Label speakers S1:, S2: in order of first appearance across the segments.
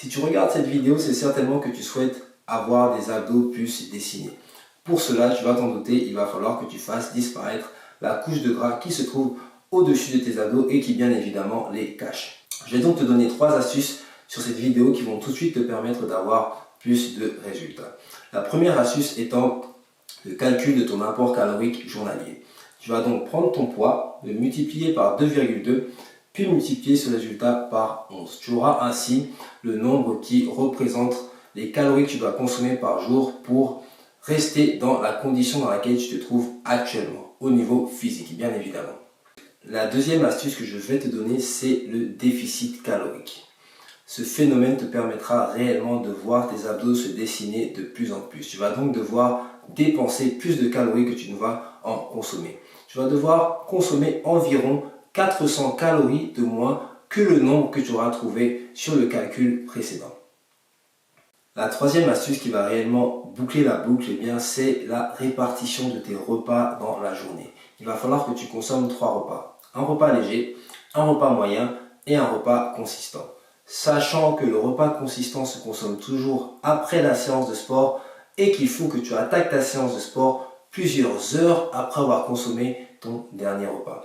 S1: Si tu regardes cette vidéo, c'est certainement que tu souhaites avoir des abdos plus dessinés. Pour cela, tu vas t'en douter, il va falloir que tu fasses disparaître la couche de gras qui se trouve au-dessus de tes abdos et qui bien évidemment les cache. Je vais donc te donner 3 astuces sur cette vidéo qui vont tout de suite te permettre d'avoir plus de résultats. La première astuce étant le calcul de ton apport calorique journalier. Tu vas donc prendre ton poids, le multiplier par 2,2, puis multiplier ce résultat par 11. Tu auras ainsi le nombre qui représente les calories que tu dois consommer par jour pour rester dans la condition dans laquelle tu te trouves actuellement, au niveau physique, bien évidemment. La deuxième astuce que je vais te donner, c'est le déficit calorique. Ce phénomène te permettra réellement de voir tes abdos se dessiner de plus en plus. Tu vas donc devoir dépenser plus de calories que tu ne vas en consommer. Tu vas devoir consommer environ 400 calories de moins que le nombre que tu auras trouvé sur le calcul précédent. La troisième astuce qui va réellement boucler la boucle, eh bien, c'est la répartition de tes repas dans la journée. Il va falloir que tu consommes 3 repas. Un repas léger, un repas moyen et un repas consistant. Sachant que le repas consistant se consomme toujours après la séance de sport et qu'il faut que tu attaques ta séance de sport plusieurs heures après avoir consommé ton dernier repas.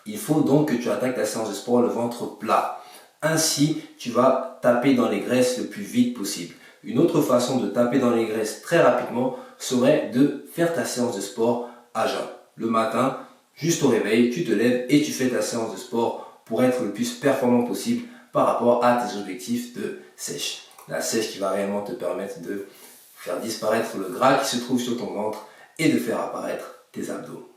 S1: Il faut donc que tu attaques ta séance de sport le ventre plat. Ainsi, tu vas taper dans les graisses le plus vite possible. Une autre façon de taper dans les graisses très rapidement serait de faire ta séance de sport à jeun. Le matin, juste au réveil, tu te lèves et tu fais ta séance de sport pour être le plus performant possible par rapport à tes objectifs de sèche. La sèche qui va réellement te permettre de faire disparaître le gras qui se trouve sur ton ventre et de faire apparaître tes abdos.